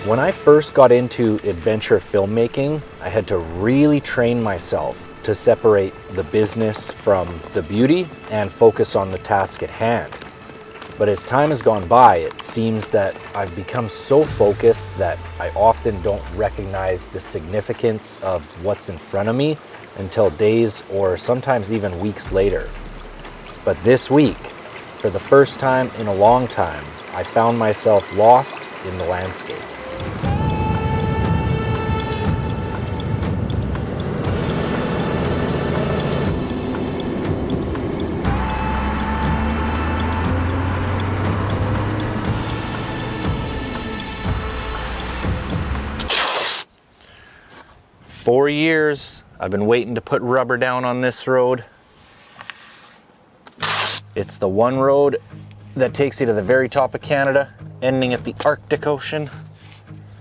When I first got into adventure filmmaking, I had to really train myself to separate the business from the beauty and focus on the task at hand. But as time has gone by, it seems that I've become so focused that I often don't recognize the significance of what's in front of me until days or sometimes even weeks later. But this week, for the first time in a long time, I found myself lost in the landscape. 4 years, I've been waiting to put rubber down on this road. It's the one road that takes you to the very top of Canada, ending at the Arctic Ocean.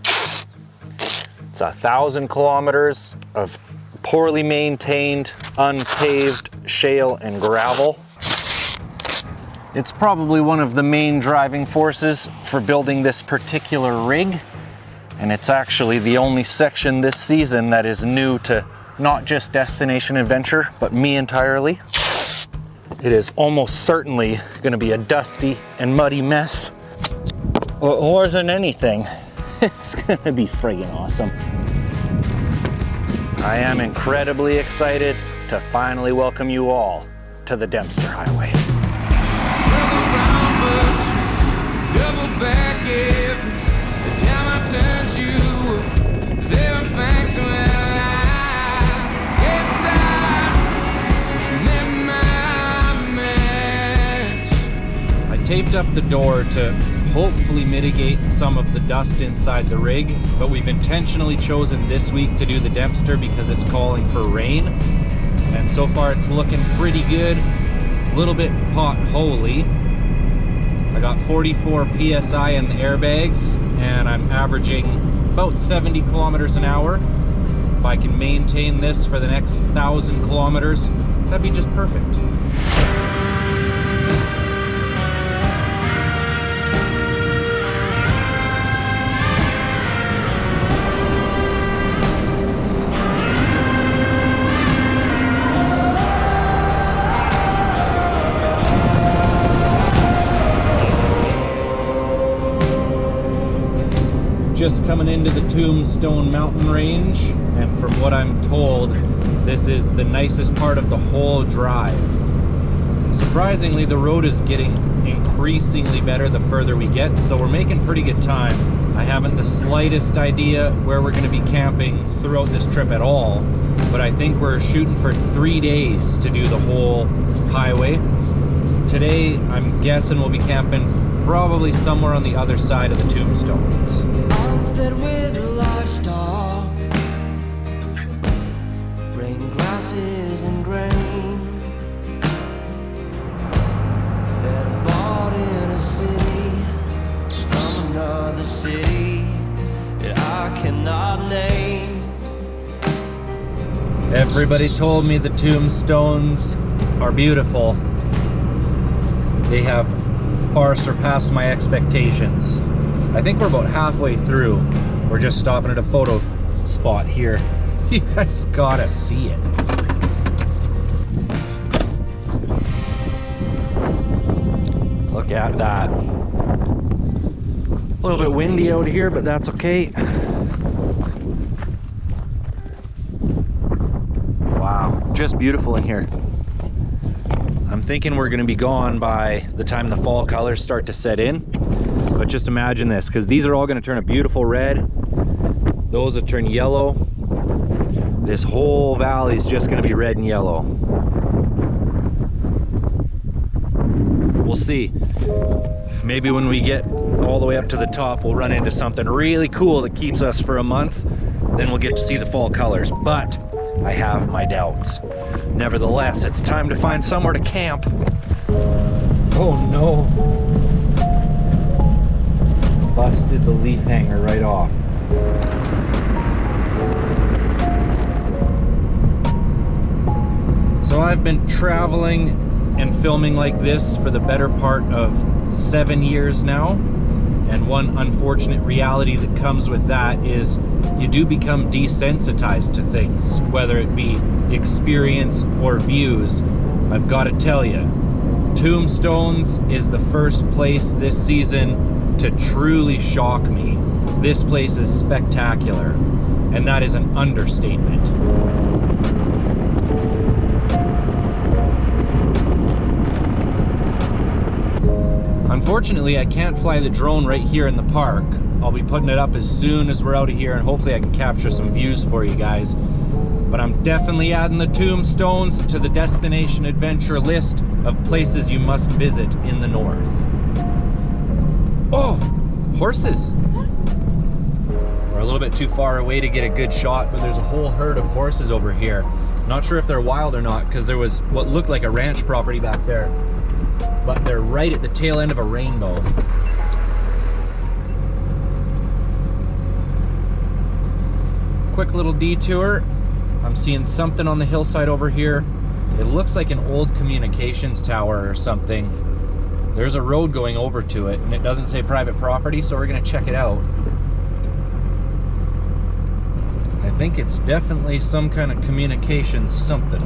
It's 1,000 kilometers of poorly maintained, unpaved shale and gravel. It's probably one of the main driving forces for building this particular rig. And it's actually the only section this season that is new to not just Destination Adventure, but me entirely. It is almost certainly going to be a dusty and muddy mess. But more than anything, it's going to be friggin' awesome. I am incredibly excited to finally welcome you all to the Dempster Highway. Double back every time I turned you, there are facts where I taped up the door to hopefully mitigate some of the dust inside the rig, but we've intentionally chosen this week to do the Dempster because it's calling for rain, and so far it's looking pretty good. A little bit potholy. I got 44 PSI in the airbags and I'm averaging about 70 kilometers an hour. If I can maintain this for the next 1,000 kilometers, that'd be just perfect. Just coming into the Tombstone mountain range, and from what I'm told, this is the nicest part of the whole drive. Surprisingly, the road is getting increasingly better the further we get, so we're making pretty good time. I haven't the slightest idea where we're going to be camping throughout this trip at all, but I think we're shooting for 3 days to do the whole highway. Today, I'm guessing we'll be camping probably somewhere on the other side of the Tombstones. Fed with livestock, rain grasses and grain that I bought in a city from another city that I cannot name. Everybody told me the Tombstones are beautiful. They have far surpassed my expectations. I think we're about halfway through. We're just stopping at a photo spot here. You guys gotta see it. Look at that. A little bit windy out here, but that's okay. Wow, just beautiful in here. I'm thinking we're gonna be gone by the time the fall colors start to set in. But just imagine this, because these are all going to turn a beautiful red. Those will turn yellow. This whole valley is just going to be red and yellow. We'll see. Maybe when we get all the way up to the top, we'll run into something really cool that keeps us for a month. Then we'll get to see the fall colors. But I have my doubts. Nevertheless, it's time to find somewhere to camp. Oh no. Busted the leaf hanger right off. So I've been traveling and filming like this for the better part of 7 years now, And one unfortunate reality that comes with that is you do become desensitized to things, whether it be experience or views. I've got to tell you, Tombstones is the first place this season to truly shock me. This place is spectacular, and that is an understatement. Unfortunately, I can't fly the drone right here in the park. I'll be putting it up as soon as we're out of here, and hopefully I can capture some views for you guys. But I'm definitely adding the Tombstones to the destination adventure list of places you must visit in the north. Oh, horses. We're a little bit too far away to get a good shot, but there's a whole herd of horses over here. Not sure if they're wild or not, because there was what looked like a ranch property back there. But they're right at the tail end of a rainbow. Quick little detour. I'm seeing something on the hillside over here. It looks like an old communications tower or something. There's a road going over to it, and it doesn't say private property, so we're gonna check it out. I think it's definitely some kind of communications something.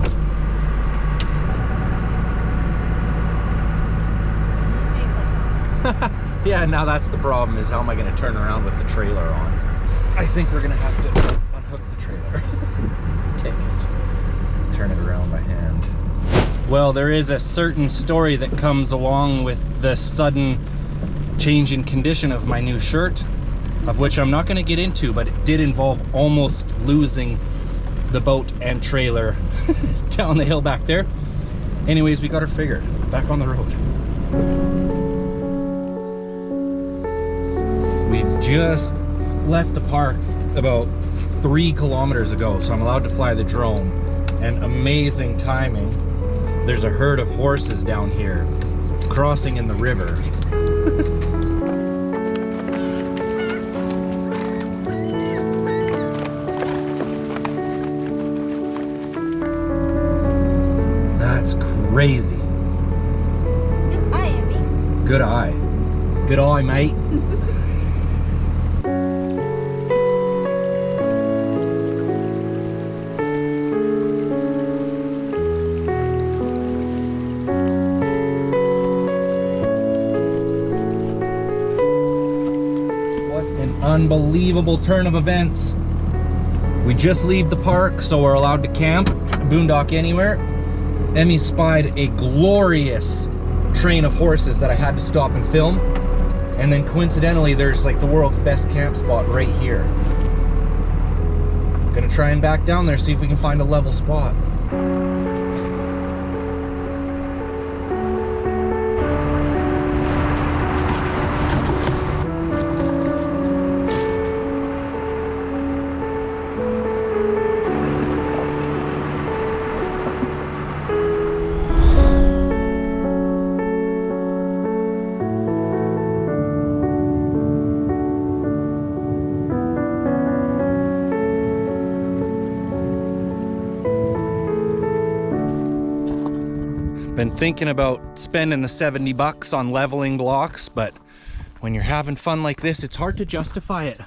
Yeah, now that's the problem, is how am I going to turn around with the trailer on? I think we're going to have to unhook the trailer. Dang it. Turn it around by hand. Well, there is a certain story that comes along with the sudden change in condition of my new shirt, of which I'm not going to get into, but it did involve almost losing the boat and trailer down the hill back there. Anyways, we got her figured. Back on the road. We've just left the park about 3 kilometers ago, so I'm allowed to fly the drone. And amazing timing. There's a herd of horses down here crossing in the river. That's crazy. Good eye, Emi. Good eye. Good eye, mate. Unbelievable turn of events. We just leave the park, so we're allowed to camp, boondock anywhere. Emi spied a glorious train of horses that I had to stop and film. And then coincidentally, there's like the world's best camp spot right here. Gonna try and back down there, see if we can find a level spot. Been thinking about spending the 70 bucks on leveling blocks, but when you're having fun like this, it's hard to justify it.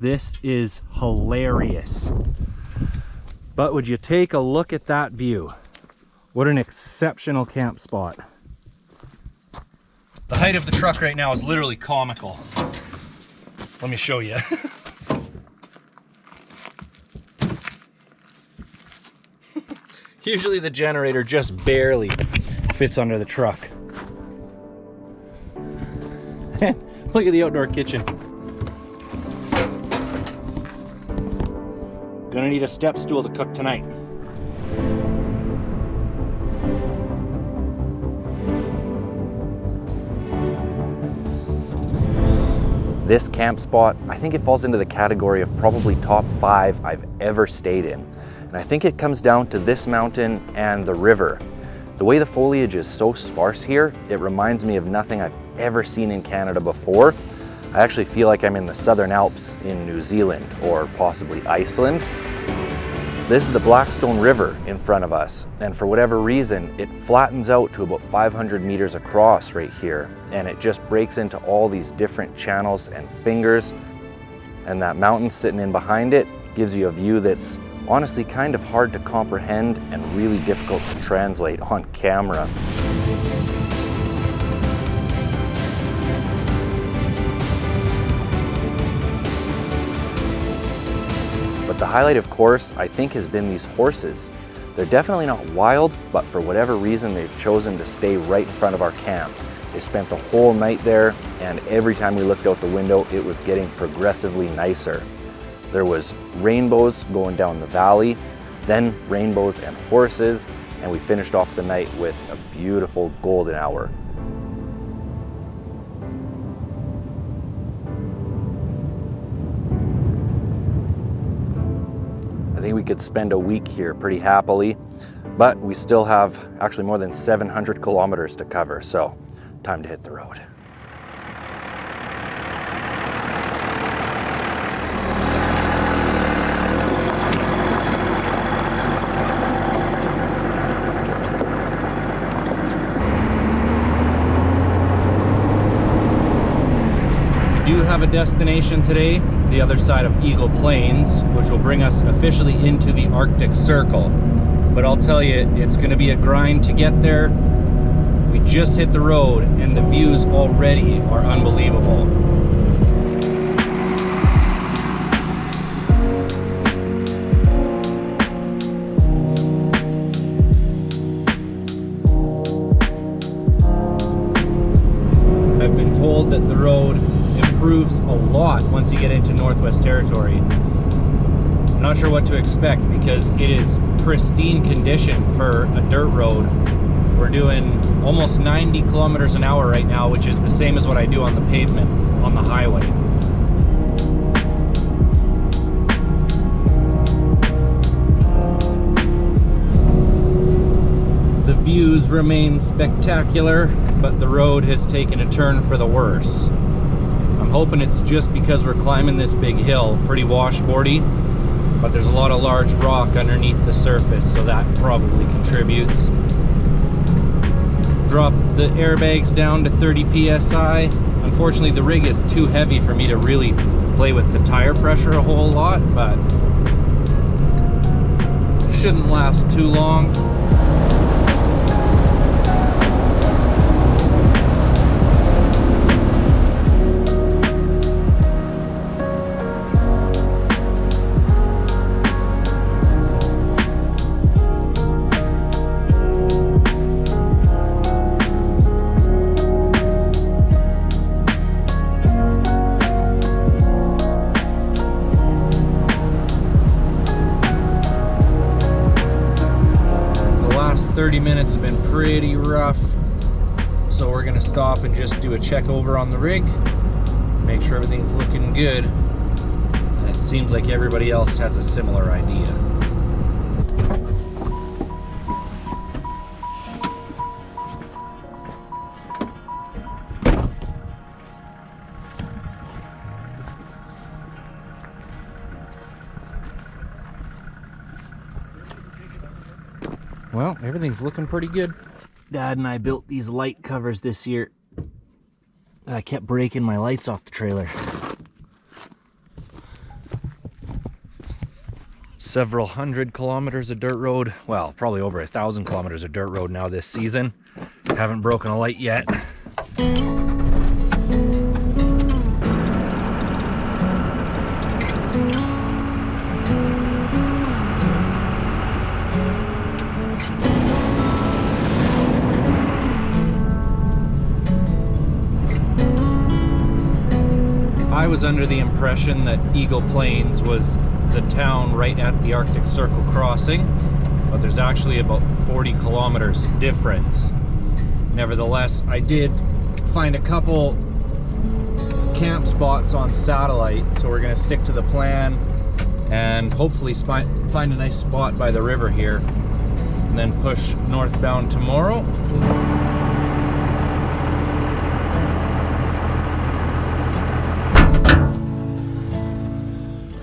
This is hilarious. But would you take a look at that view? What an exceptional camp spot. The height of the truck right now is literally comical. Let me show you. Usually the generator just barely fits under the truck. Look at the outdoor kitchen. Gonna need a step stool to cook tonight. This camp spot, I think it falls into the category of probably top 5 I've ever stayed in. And I think it comes down to this mountain and the river. The way the foliage is so sparse here, it reminds me of nothing I've ever seen in Canada before. I actually feel like I'm in the Southern Alps in New Zealand or possibly Iceland. This is the Blackstone River in front of us, and for whatever reason, it flattens out to about 500 meters across right here, and it just breaks into all these different channels and fingers, and that mountain sitting in behind it gives you a view that's honestly kind of hard to comprehend and really difficult to translate on camera. But the highlight, of course, I think has been these horses. They're definitely not wild, but for whatever reason, they've chosen to stay right in front of our camp. They spent the whole night there, and every time we looked out the window, it was getting progressively nicer. There was rainbows going down the valley, then rainbows and horses, and we finished off the night with a beautiful golden hour. I think we could spend a week here pretty happily, but we still have actually more than 700 kilometers to cover, so time to hit the road. We do have a destination today, the other side of Eagle Plains, which will bring us officially into the Arctic Circle. But I'll tell you, it's going to be a grind to get there. We just hit the road and the views already are unbelievable. I've been told that the road improves a lot once you get into Northwest Territory. I'm not sure what to expect because it is pristine condition for a dirt road. We're doing almost 90 kilometers an hour right now, which is the same as what I do on the pavement on the highway. The views remain spectacular, but the road has taken a turn for the worse. I'm hoping it's just because we're climbing this big hill, pretty washboardy, but there's a lot of large rock underneath the surface, so that probably contributes. Drop the airbags down to 30 psi. Unfortunately, the rig is too heavy for me to really play with the tire pressure a whole lot, but shouldn't last too long. The last 30 minutes have been pretty rough, so we're gonna stop and just do a check over on the rig, make sure everything's looking good, and it seems like everybody else has a similar idea. Well, everything's looking pretty good. Dad and I built these light covers this year. I kept breaking my lights off the trailer. Several hundred kilometers of dirt road. Well, probably over 1,000 kilometers of dirt road now this season. Haven't broken a light yet. I was under the impression that Eagle Plains was the town right at the Arctic Circle crossing, but there's actually about 40 kilometers difference. Nevertheless, I did find a couple camp spots on satellite, so we're gonna stick to the plan and hopefully find a nice spot by the river here and then push northbound tomorrow.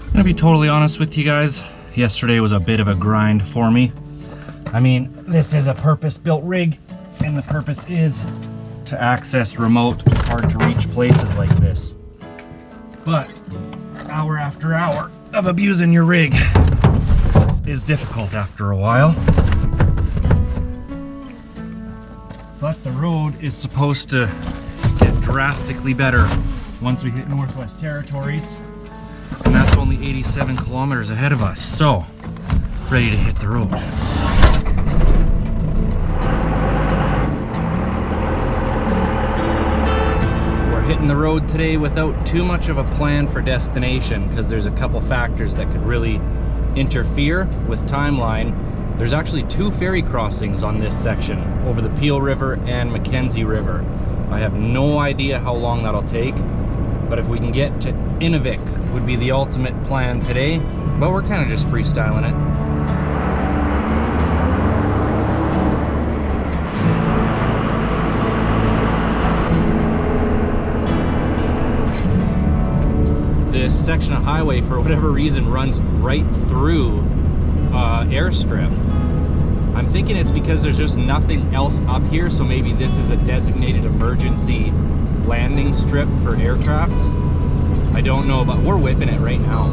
I'm gonna be totally honest with you guys. Yesterday was a bit of a grind for me. I mean, this is a purpose-built rig, and the purpose is to access remote, hard-to-reach places like this. But hour after hour of abusing your rig is difficult after a while. But the road is supposed to get drastically better once we hit Northwest Territories, and that's only 87 kilometers ahead of us, so ready to hit the road. We're hitting the road today without too much of a plan for destination because there's a couple factors that could really interfere with timeline. There's actually 2 ferry crossings on this section over the Peel River and Mackenzie River. I have no idea how long that'll take, but if we can get to Inuvik would be the ultimate plan today, but we're kind of just freestyling it. This section of highway, for whatever reason, runs right through airstrip. I'm thinking it's because there's just nothing else up here, so maybe this is a designated emergency landing strip for aircrafts. I don't know, but we're whipping it right now.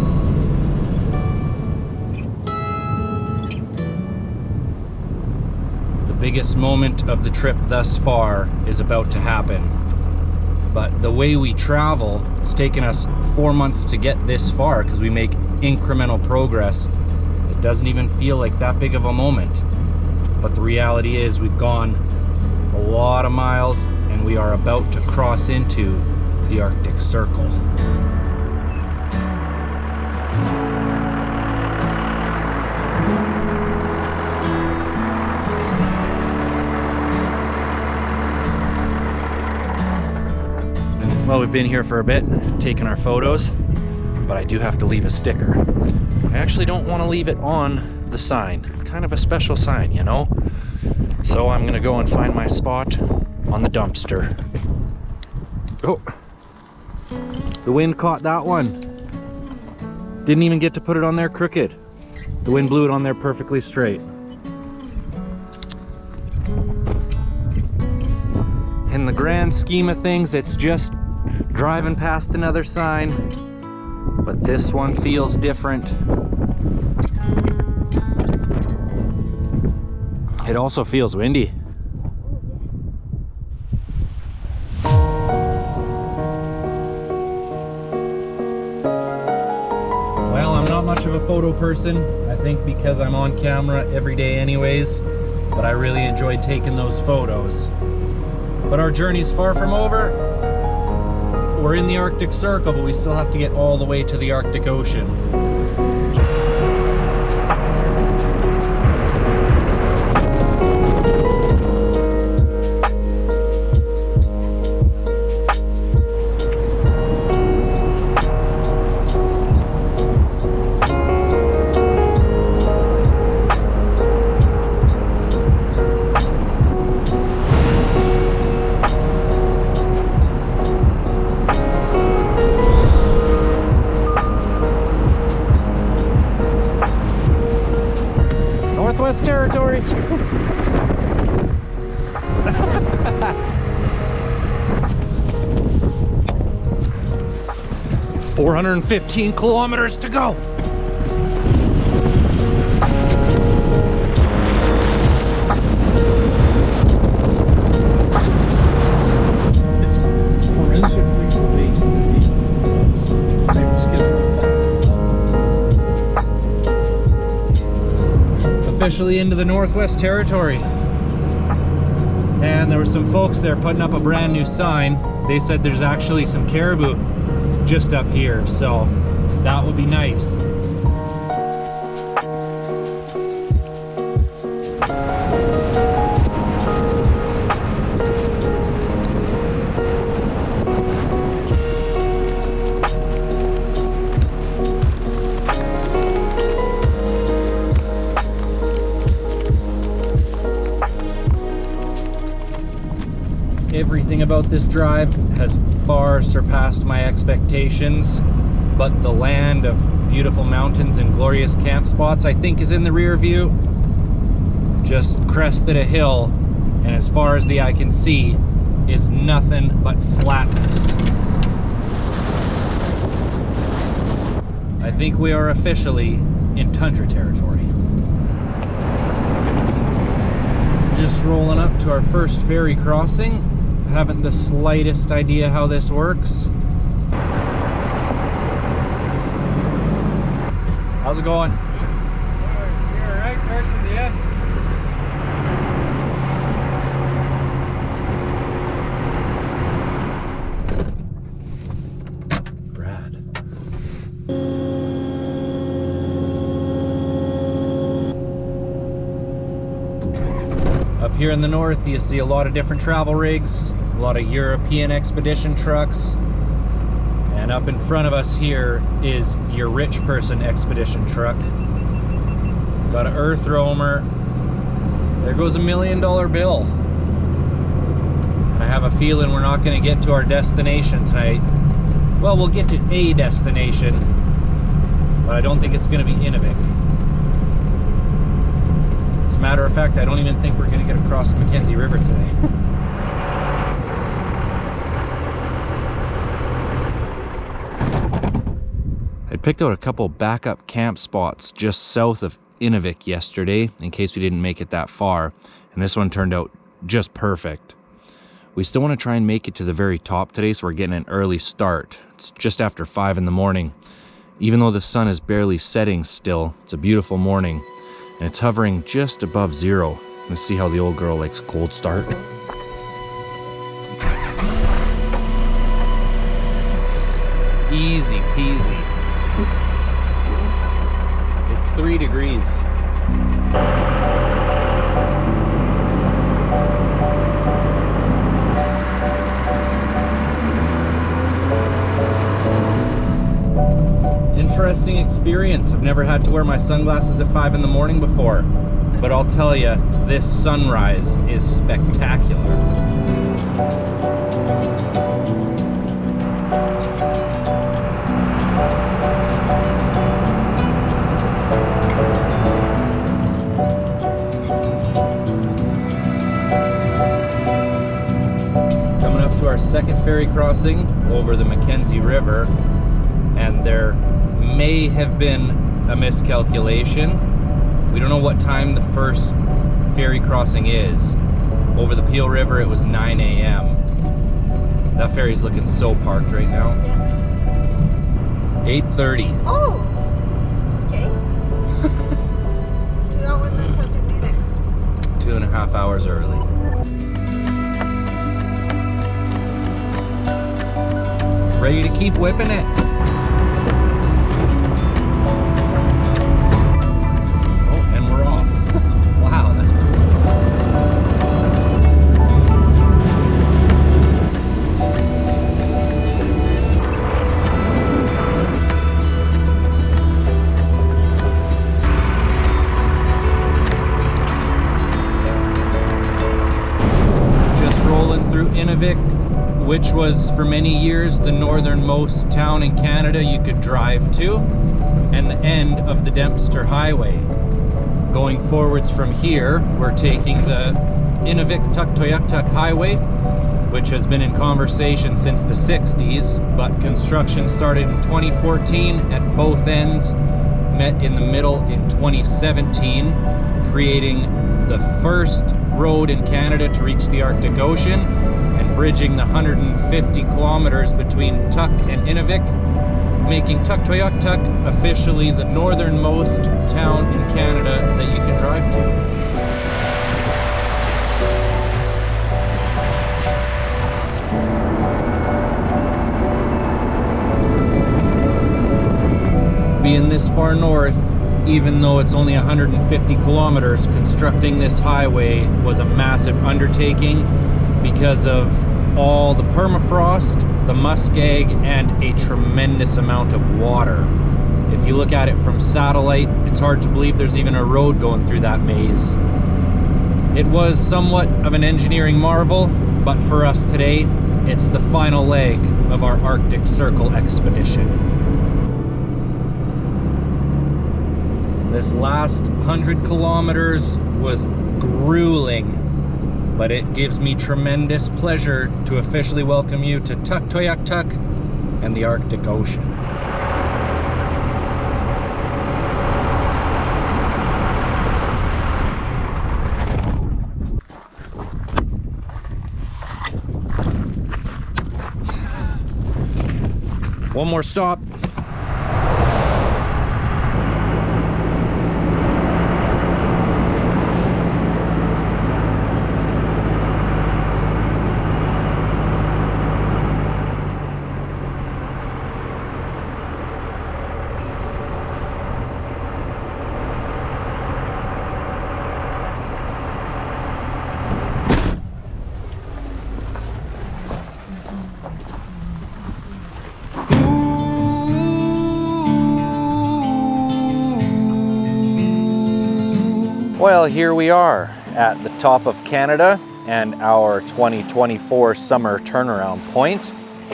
The biggest moment of the trip thus far is about to happen. But the way we travel, it's taken us 4 months to get this far because we make incremental progress. It doesn't even feel like that big of a moment. But the reality is we've gone a lot of miles and we are about to cross into the Arctic Circle. Well, we've been here for a bit, taking our photos, but I do have to leave a sticker. I actually don't want to leave it on the sign. Kind of a special sign, you know? So I'm gonna go and find my spot on the dumpster. Oh, the wind caught that one. Didn't even get to put it on there crooked. The wind blew it on there perfectly straight. In the grand scheme of things, it's just driving past another sign, but this one feels different. It also feels windy. Well, I'm not much of a photo person, I think because I'm on camera every day anyways, but I really enjoyed taking those photos. But our journey's far from over. We're in the Arctic Circle, but we still have to get all the way to the Arctic Ocean. Northwest Territories. 415 kilometers to go. It's forensically Officially into the Northwest Territory. And there were some folks there putting up a brand new sign. They said there's actually some caribou just up here, so that would be nice. Everything about this drive has far surpassed my expectations, but the land of beautiful mountains and glorious camp spots, I think, is in the rear view. Just crested a hill, and as far as the eye can see is nothing but flatness. I think we are officially in tundra territory. Just rolling up to our first ferry crossing. Haven't the slightest idea how this works. How's it going? You're right, right to the end. Brad. Up here in the north, you see a lot of different travel rigs, a lot of European expedition trucks. And up in front of us here is your rich person expedition truck. Got an earth roamer. There goes $1 million bill. And I have a feeling we're not going to get to our destination tonight. Well, we'll get to a destination, but I don't think it's going to be Inuvik. As a matter of fact, I don't even think we're going to get across the Mackenzie River today. I picked out a couple backup camp spots just south of Inuvik yesterday in case we didn't make it that far, and this one turned out just perfect. We still want to try and make it to the very top today, so we're getting an early start. It's just after 5 in the morning. Even though the sun is barely setting still, it's a beautiful morning, and it's hovering just above 0. Let's see how the old girl likes a cold start. Easy peasy. It's 3 degrees. Interesting experience. I've never had to wear my sunglasses at 5 in the morning before, but I'll tell you, this sunrise is spectacular. Coming up to our second ferry crossing over the Mackenzie River, and there may have been a miscalculation. We don't know what time the first ferry crossing is. Over the Peel River it was 9 a.m. That ferry's looking so parked right now. Yeah. 8:30. Oh, okay. 2 hours and 30 minutes. 2.5 hours early. Ready to keep whipping it. Wow, that's crazy. Just rolling through Inuvik, which was for many years the northernmost town in Canada you could drive to, and the end of the Dempster Highway. Going forwards from here, we're taking the Inuvik Tuktoyaktuk Highway, which has been in conversation since the 60s, but construction started in 2014 at both ends, met in the middle in 2017, creating the first road in Canada to reach the Arctic Ocean and bridging the 150 kilometers between Tuk and Inuvik, making Tuktoyaktuk officially the northernmost town in Canada that you can drive to. Being this far north, even though it's only 150 kilometers, constructing this highway was a massive undertaking because of all the permafrost, the muskeg, and a tremendous amount of water. If you look at it from satellite, it's hard to believe there's even a road going through that maze. It was somewhat of an engineering marvel, but for us today, it's the final leg of our Arctic Circle expedition. This last 100 kilometers was grueling, but it gives me tremendous pleasure to officially welcome you to Tuktoyaktuk and the Arctic Ocean. One more stop. Well, here we are at the top of Canada and our 2024 summer turnaround point.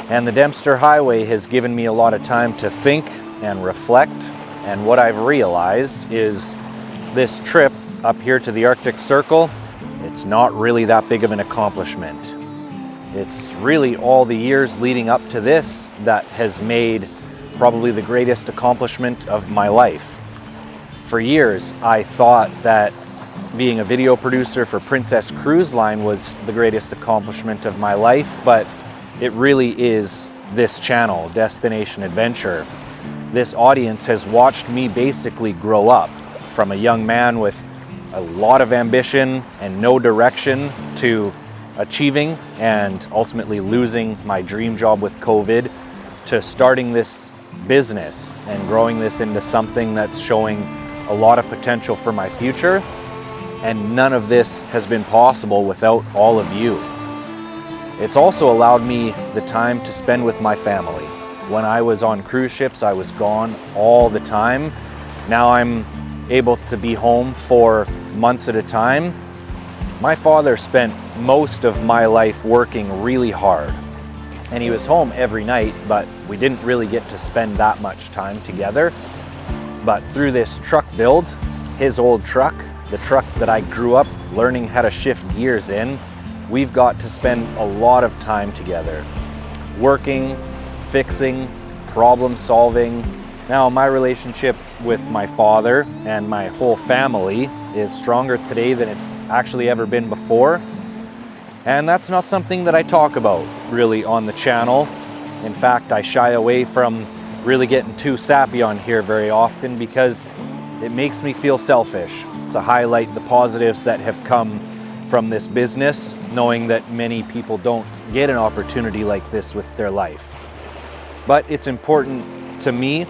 And the Dempster Highway has given me a lot of time to think and reflect. And what I've realized is this trip up here to the Arctic Circle, it's not really that big of an accomplishment. It's really all the years leading up to this that has made probably the greatest accomplishment of my life. For years, I thought that being a video producer for Princess Cruise Line was the greatest accomplishment of my life, but it really is this channel, Destination Adventure. This audience has watched me basically grow up from a young man with a lot of ambition and no direction to achieving and ultimately losing my dream job with COVID, to starting this business and growing this into something that's showing a lot of potential for my future. And none of this has been possible without all of you. It's also allowed me the time to spend with my family. When I was on cruise ships, I was gone all the time. Now I'm able to be home for months at a time. My father spent most of my life working really hard, and he was home every night, but we didn't really get to spend that much time together. But through this truck build, his old truck, the truck that I grew up learning how to shift gears in, we've got to spend a lot of time together, working, fixing, problem solving. Now my relationship with my father and my whole family is stronger today than it's actually ever been before. And that's not something that I talk about really on the channel. In fact, I shy away from really getting too sappy on here very often because it makes me feel selfish to highlight the positives that have come from this business, knowing that many people don't get an opportunity like this with their life. But it's important to me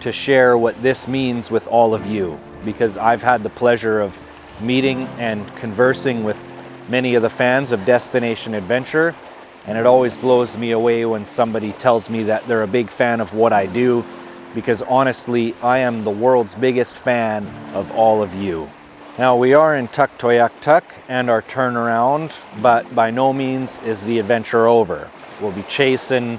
to share what this means with all of you, because I've had the pleasure of meeting and conversing with many of the fans of Destination Adventure, and it always blows me away when somebody tells me that they're a big fan of what I do, because honestly, I am the world's biggest fan of all of you. Now, we are in Tuktoyaktuk and our turnaround, but by no means is the adventure over. We'll be chasing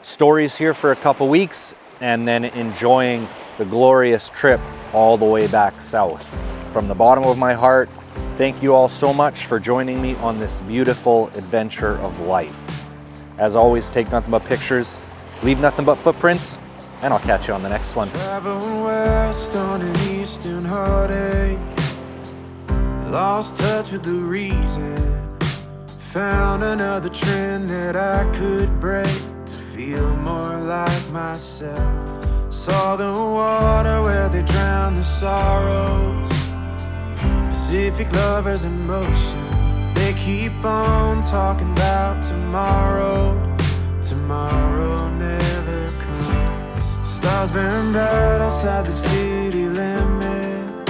stories here for a couple weeks and then enjoying the glorious trip all the way back south. From the bottom of my heart, thank you all so much for joining me on this beautiful adventure of life. As always, take nothing but pictures, leave nothing but footprints, and I'll catch you on the next one. Traveling west on an eastern heartache, lost touch with the reason, found another trend that I could break to feel more like myself. Saw the water where they drown the sorrows, Pacific lovers in motion. They keep on talking about tomorrow. Tomorrow never comes. Stars burn bright outside the city limit,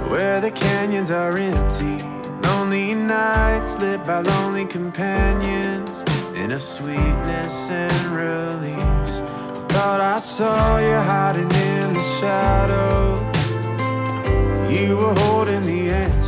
where the canyons are empty. Lonely nights lit by lonely companions, in a sweetness and release. I thought I saw you hiding in the shadows. You were holding the end.